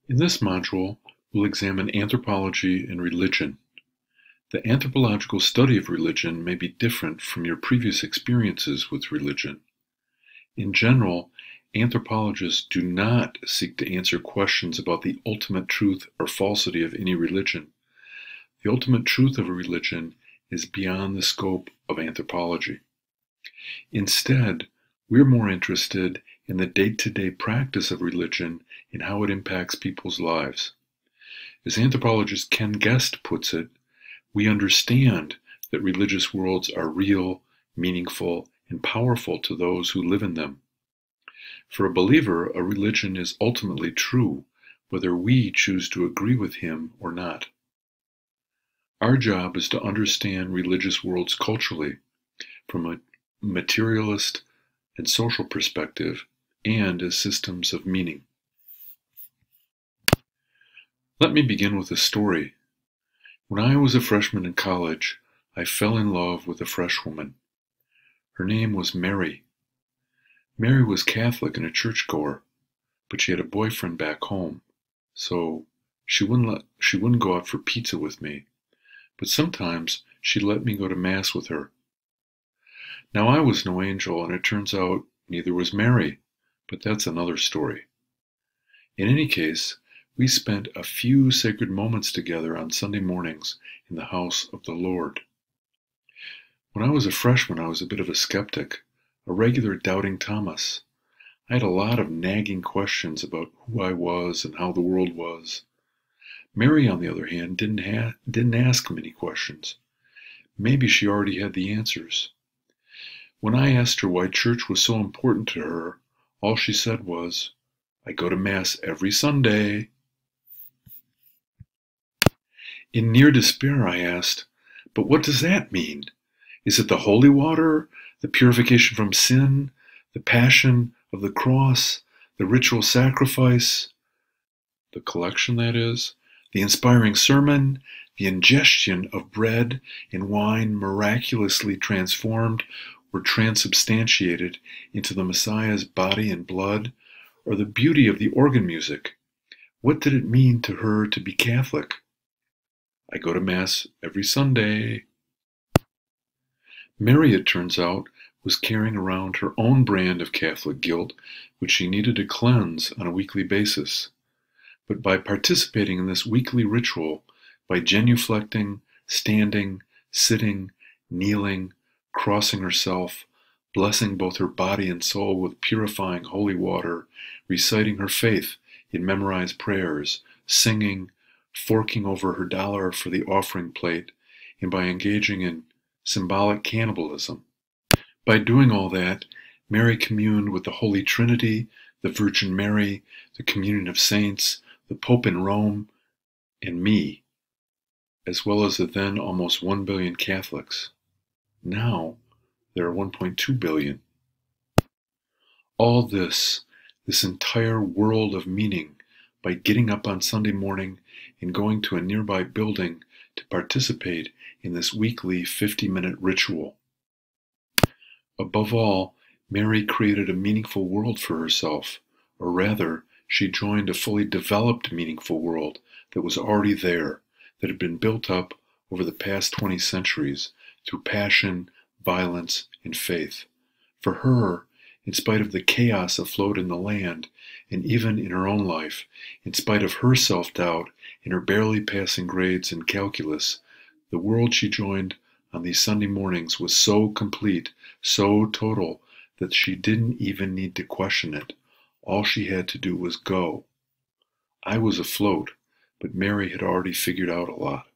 In this module, we'll examine anthropology and religion. The anthropological study of religion may be different from your previous experiences with religion. In general, anthropologists do not seek to answer questions about the ultimate truth or falsity of any religion. The ultimate truth of a religion is beyond the scope of anthropology. Instead, we're more interested in the day-to-day practice of religion and how it impacts people's lives. As anthropologist Ken Guest puts it, we understand that religious worlds are real, meaningful, and powerful to those who live in them. For a believer, a religion is ultimately true, whether we choose to agree with him or not. Our job is to understand religious worlds culturally, from a materialist and social perspective, and as systems of meaning. Let me begin with a story. When I was a freshman in college, I fell in love with a freshwoman. Her name was Mary. Mary was Catholic and a churchgoer, but she had a boyfriend back home, so she wouldn't go out for pizza with me, but sometimes she'd let me go to Mass with her. Now I was no angel, and it turns out neither was Mary, but that's another story. In any case, we spent a few sacred moments together on Sunday mornings in the house of the Lord. When I was a freshman, I was a bit of a skeptic, a regular doubting Thomas. I had a lot of nagging questions about who I was and how the world was. Mary, on the other hand, didn't ask many questions. Maybe she already had the answers. When I asked her why church was so important to her, all she said was, "I go to Mass every Sunday." In near despair, I asked, "But what does that mean? Is it the holy water, the purification from sin, the passion of the cross, the ritual sacrifice, the collection, that is, the inspiring sermon, the ingestion of bread and wine miraculously transformed or transubstantiated into the Messiah's body and blood, or the beauty of the organ music? What did it mean to her to be Catholic?" "I go to Mass every Sunday." Mary, it turns out, was carrying around her own brand of Catholic guilt, which she needed to cleanse on a weekly basis. But by participating in this weekly ritual, by genuflecting, standing, sitting, kneeling, crossing herself, blessing both her body and soul with purifying holy water, reciting her faith in memorized prayers, singing, forking over her dollar for the offering plate, and by engaging in symbolic cannibalism. By doing all that, Mary communed with the Holy Trinity, the Virgin Mary, the communion of saints, the Pope in Rome, and me, as well as the then almost 1 billion Catholics. Now, there are 1.2 billion. All this entire world of meaning, by getting up on Sunday morning and going to a nearby building to participate in this weekly 50-minute ritual. Above all, Mary created a meaningful world for herself, or rather, she joined a fully developed meaningful world that was already there, that had been built up over the past 20 centuries through passion, violence, and faith. For her, in spite of the chaos afloat in the land, and even in her own life, in spite of her self-doubt and her barely passing grades in calculus, the world she joined on these Sunday mornings was so complete, so total, that she didn't even need to question it. All she had to do was go. I was afloat, but Mary had already figured out a lot.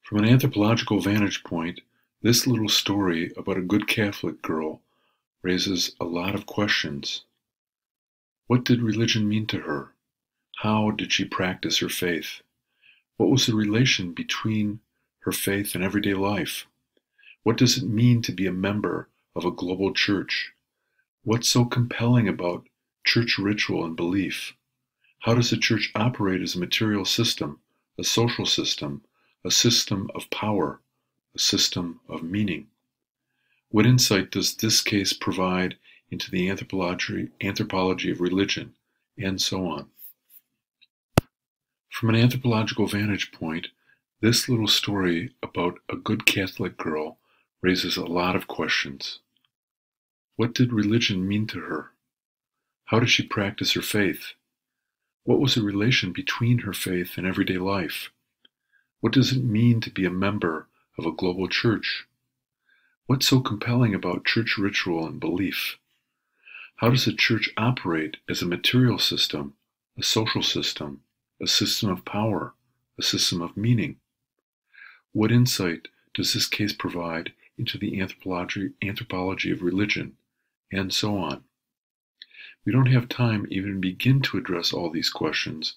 From an anthropological vantage point, this little story about a good Catholic girl raises a lot of questions. What did religion mean to her? How did she practice her faith? What was the relation between her faith and everyday life? What does it mean to be a member of a global church? What's so compelling about church ritual and belief? How does the church operate as a material system, a social system, a system of power, a system of meaning? What insight does this case provide into the anthropology of religion, and so on. From an anthropological vantage point, this little story about a good Catholic girl raises a lot of questions. What did religion mean to her? How did she practice her faith? What was the relation between her faith and everyday life? What does it mean to be a member of a global church? What's so compelling about church ritual and belief? How does a church operate as a material system, a social system, a system of power, a system of meaning? What insight does this case provide into the anthropology of religion, and so on? We don't have time even to begin to address all these questions,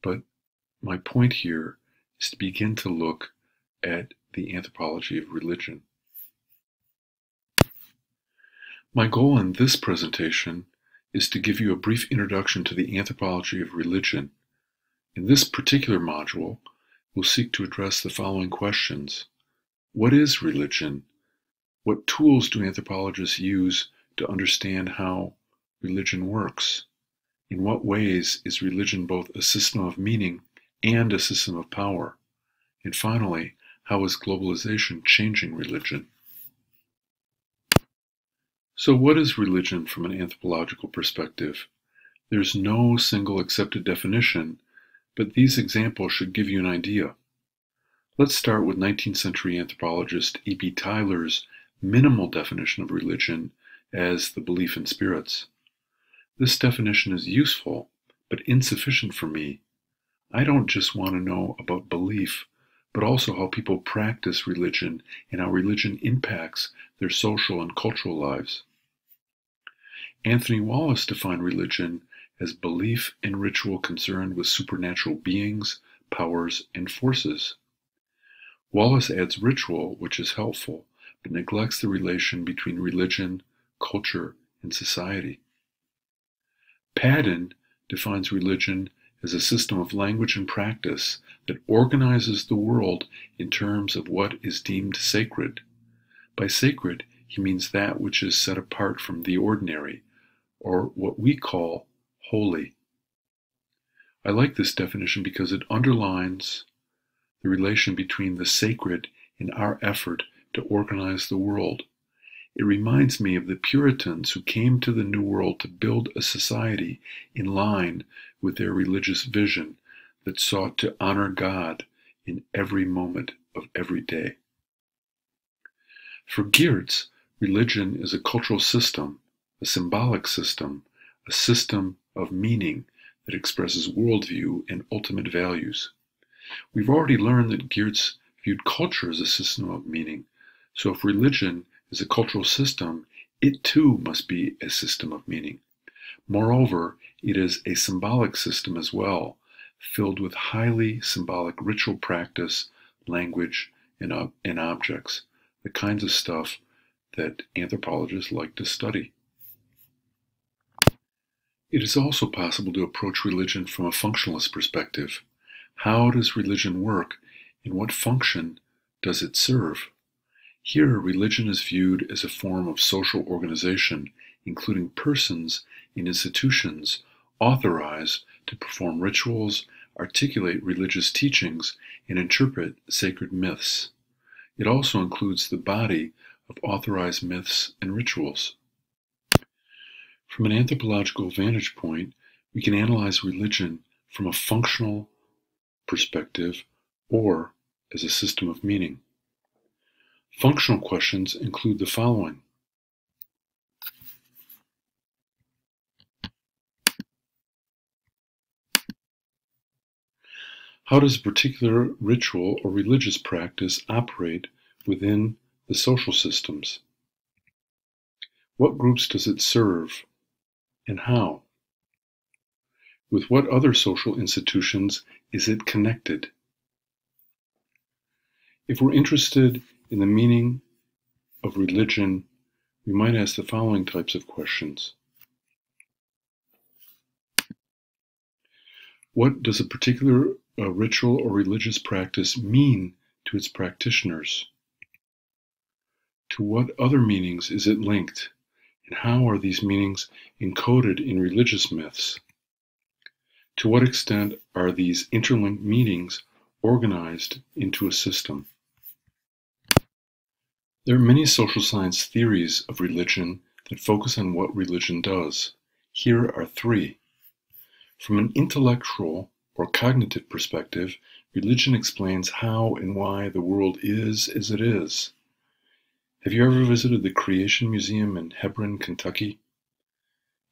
but my point here is to begin to look at the anthropology of religion. My goal in this presentation is to give you a brief introduction to the anthropology of religion. In this particular module, we'll seek to address the following questions. What is religion? What tools do anthropologists use to understand how religion works? In what ways is religion both a system of meaning and a system of power? And finally, how is globalization changing religion? So what is religion from an anthropological perspective? There's no single accepted definition, but these examples should give you an idea. Let's start with 19th century anthropologist E.B. Tylor's minimal definition of religion as the belief in spirits. This definition is useful, but insufficient for me. I don't just want to know about belief, but also how people practice religion and how religion impacts their social and cultural lives. Anthony Wallace defined religion as belief and ritual concerned with supernatural beings, powers, and forces. Wallace adds ritual, which is helpful, but neglects the relation between religion, culture, and society. Padden defines religion as a system of language and practice that organizes the world in terms of what is deemed sacred. By sacred, he means that which is set apart from the ordinary, or what we call holy. I like this definition because it underlines the relation between the sacred and our effort to organize the world. It reminds me of the Puritans who came to the New World to build a society in line with their religious vision that sought to honor God in every moment of every day. For Geertz, religion is a cultural system, a symbolic system, a system of meaning that expresses worldview and ultimate values. We've already learned that Geertz viewed culture as a system of meaning, so if religion is a cultural system, it too must be a system of meaning. Moreover, it is a symbolic system as well, filled with highly symbolic ritual practice, language, and objects, the kinds of stuff that anthropologists like to study. It is also possible to approach religion from a functionalist perspective. How does religion work, and what function does it serve? Here, religion is viewed as a form of social organization, including persons and institutions authorized to perform rituals, articulate religious teachings, and interpret sacred myths. It also includes the body of authorized myths and rituals. From an anthropological vantage point, we can analyze religion from a functional perspective or as a system of meaning. Functional questions include the following. How does a particular ritual or religious practice operate within the social systems? What groups does it serve, and how? With what other social institutions is it connected? If we're interested in the meaning of religion, we might ask the following types of questions. What does a particular ritual or religious practice mean to its practitioners? To what other meanings is it linked, and how are these meanings encoded in religious myths? To what extent are these interlinked meanings organized into a system? There are many social science theories of religion that focus on what religion does. Here are three. From an intellectual or cognitive perspective, religion explains how and why the world is as it is. Have you ever visited the Creation Museum in Hebron, Kentucky?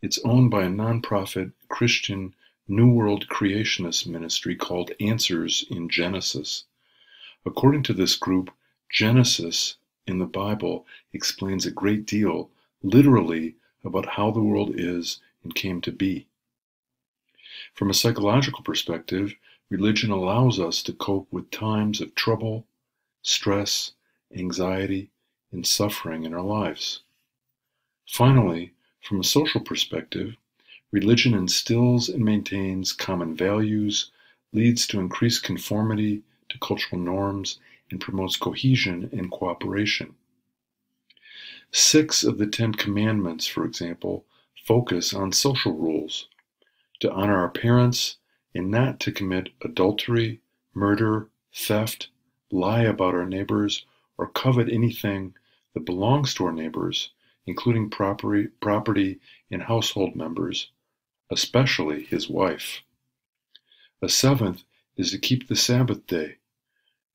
It's owned by a nonprofit Christian New World creationist ministry called Answers in Genesis. According to this group, Genesis in the Bible explains a great deal, literally, about how the world is and came to be. From a psychological perspective, religion allows us to cope with times of trouble, stress, anxiety, and suffering in our lives. Finally, from a social perspective, religion instills and maintains common values, leads to increased conformity to cultural norms, and promotes cohesion and cooperation. 6 of the 10 commandments, for example, focus on social rules: to honor our parents and not to commit adultery, murder, theft, lie about our neighbors, or covet anything that belongs to our neighbors, including property and household members, especially his wife. A 7th is to keep the Sabbath day.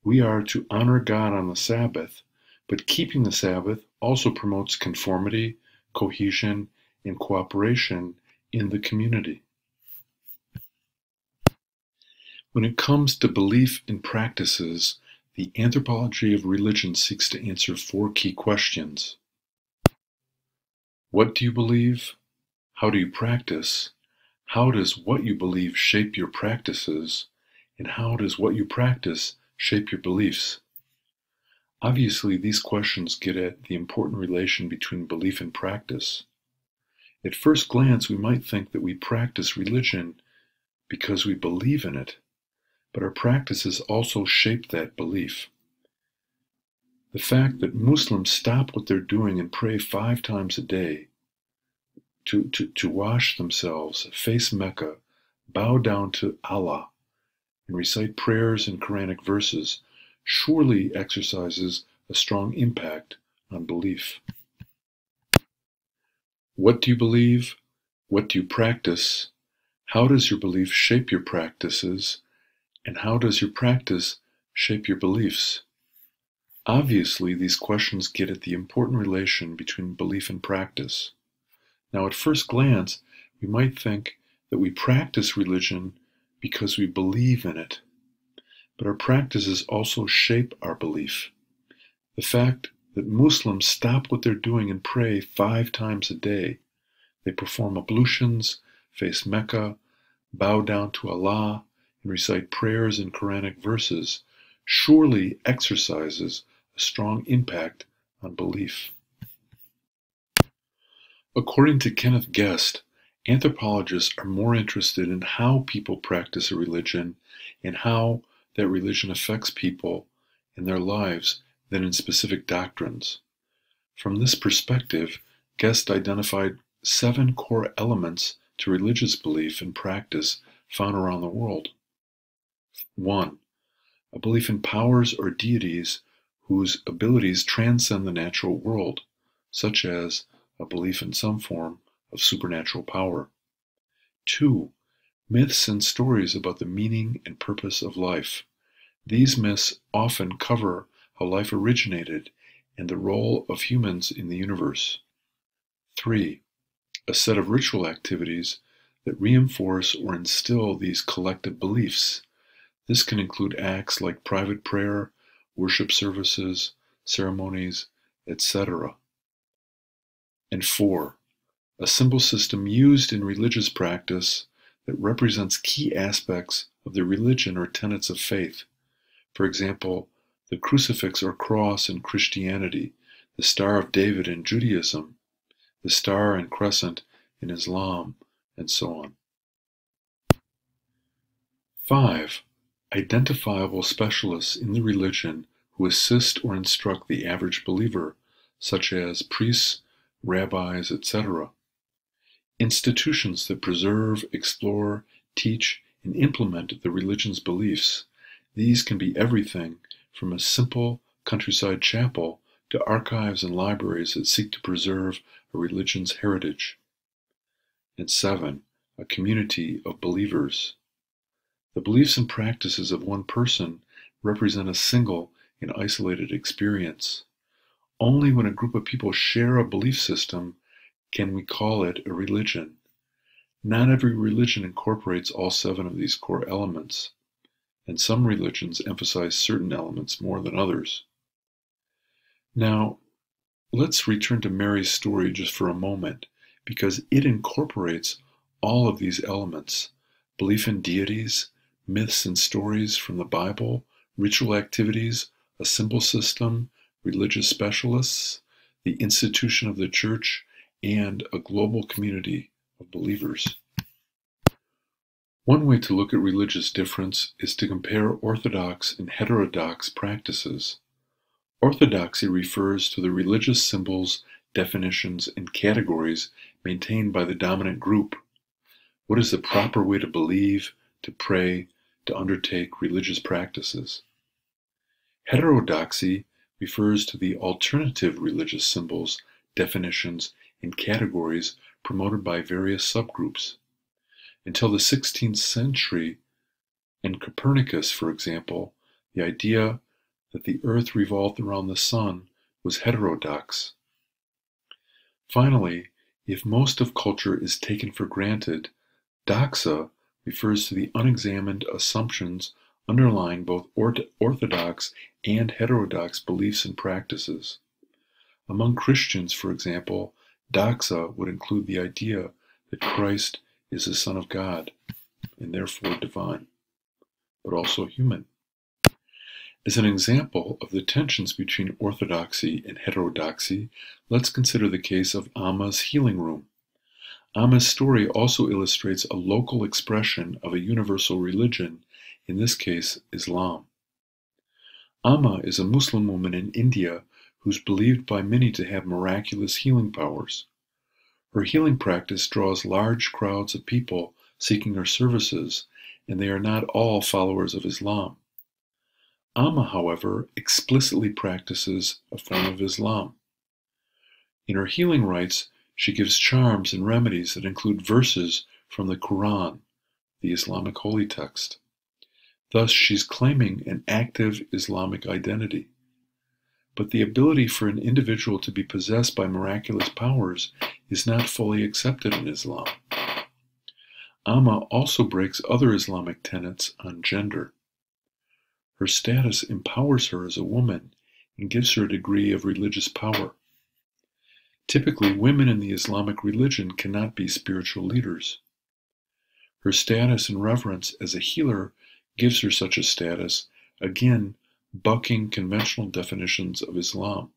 We are to honor God on the Sabbath, but keeping the Sabbath also promotes conformity, cohesion, and cooperation in the community. When it comes to belief and practices, the anthropology of religion seeks to answer 4 key questions. What do you believe? How do you practice? How does what you believe shape your practices? And how does what you practice shape your beliefs? Obviously, these questions get at the important relation between belief and practice. At first glance, we might think that we practice religion because we believe in it, but our practices also shape that belief. The fact that Muslims stop what they're doing and pray 5 times a day, to wash themselves, face Mecca, bow down to Allah, and recite prayers and Quranic verses, surely exercises a strong impact on belief. What do you believe? What do you practice? How does your belief shape your practices? And how does your practice shape your beliefs? Obviously, these questions get at the important relation between belief and practice. Now, at first glance, we might think that we practice religion because we believe in it, but our practices also shape our belief. The fact that Muslims stop what they're doing and pray 5 times a day, they perform ablutions, face Mecca, bow down to Allah, and recite prayers and Quranic verses, surely exercises a strong impact on belief. According to Kenneth Guest, anthropologists are more interested in how people practice a religion and how that religion affects people in their lives than in specific doctrines. From this perspective, Guest identified 7 core elements to religious belief and practice found around the world. 1. A belief in powers or deities whose abilities transcend the natural world, such as a belief in some form of supernatural power. 2. Myths and stories about the meaning and purpose of life. These myths often cover how life originated and the role of humans in the universe. 3. A set of ritual activities that reinforce or instill these collective beliefs. This can include acts like private prayer, worship services, ceremonies, etc. And 4. A symbol system used in religious practice that represents key aspects of the religion or tenets of faith. For example, the crucifix or cross in Christianity, the Star of David in Judaism, the star and crescent in Islam, and so on. 5. Identifiable specialists in the religion who assist or instruct the average believer, such as priests, rabbis, etc. Institutions that preserve, explore, teach, and implement the religion's beliefs. These can be everything from a simple countryside chapel to archives and libraries that seek to preserve a religion's heritage. And 7, a community of believers. The beliefs and practices of one person represent a single and isolated experience. Only when a group of people share a belief system can we call it a religion. Not every religion incorporates all 7 of these core elements, and some religions emphasize certain elements more than others. Now, let's return to Mary's story just for a moment, because it incorporates all of these elements: belief in deities, myths and stories from the Bible, ritual activities, a symbol system, religious specialists, the institution of the church, and a global community of believers. One way to look at religious difference is to compare Orthodox and Heterodox practices. Orthodoxy refers to the religious symbols, definitions, and categories maintained by the dominant group. What is the proper way to believe, to pray, to undertake religious practices? Heterodoxy refers to the alternative religious symbols, definitions, and categories promoted by various subgroups. Until the 16th century, and Copernicus, for example, the idea that the earth revolved around the sun was heterodox. Finally, if most of culture is taken for granted, doxa refers to the unexamined assumptions underlying both orthodox and heterodox beliefs and practices. Among Christians, for example, doxa would include the idea that Christ is the Son of God, and therefore divine, but also human. As an example of the tensions between orthodoxy and heterodoxy, let's consider the case of Amma's healing room. Amma's story also illustrates a local expression of a universal religion, in this case, Islam. Amma is a Muslim woman in India who's believed by many to have miraculous healing powers. Her healing practice draws large crowds of people seeking her services, and they are not all followers of Islam. Amma, however, explicitly practices a form of Islam. In her healing rites, she gives charms and remedies that include verses from the Quran, the Islamic holy text. Thus, she's claiming an active Islamic identity. But the ability for an individual to be possessed by miraculous powers is not fully accepted in Islam. Amma also breaks other Islamic tenets on gender. Her status empowers her as a woman and gives her a degree of religious power. Typically, women in the Islamic religion cannot be spiritual leaders. Her status and reverence as a healer gives her such a status, again, bucking conventional definitions of Islam.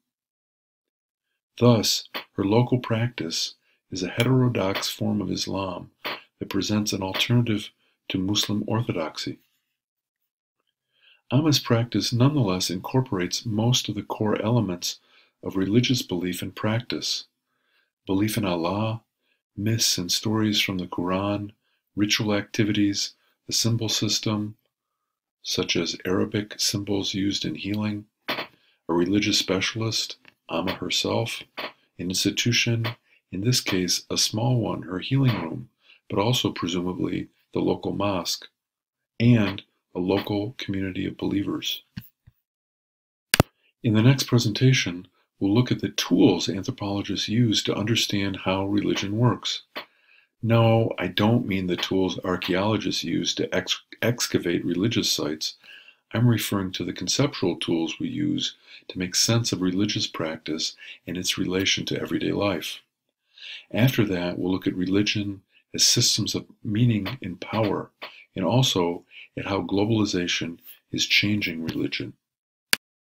Thus, her local practice is a heterodox form of Islam that presents an alternative to Muslim orthodoxy. Amma's practice nonetheless incorporates most of the core elements of religious belief and practice: belief in Allah, myths and stories from the Quran, ritual activities, a symbol system, such as Arabic symbols used in healing, a religious specialist, Amma herself, an institution, in this case a small one, her healing room, but also presumably the local mosque, and a local community of believers. In the next presentation, we'll look at the tools anthropologists use to understand how religion works. No, I don't mean the tools archaeologists use to excavate religious sites. I'm referring to the conceptual tools we use to make sense of religious practice and its relation to everyday life. After that, we'll look at religion as systems of meaning and power, and also at how globalization is changing religion.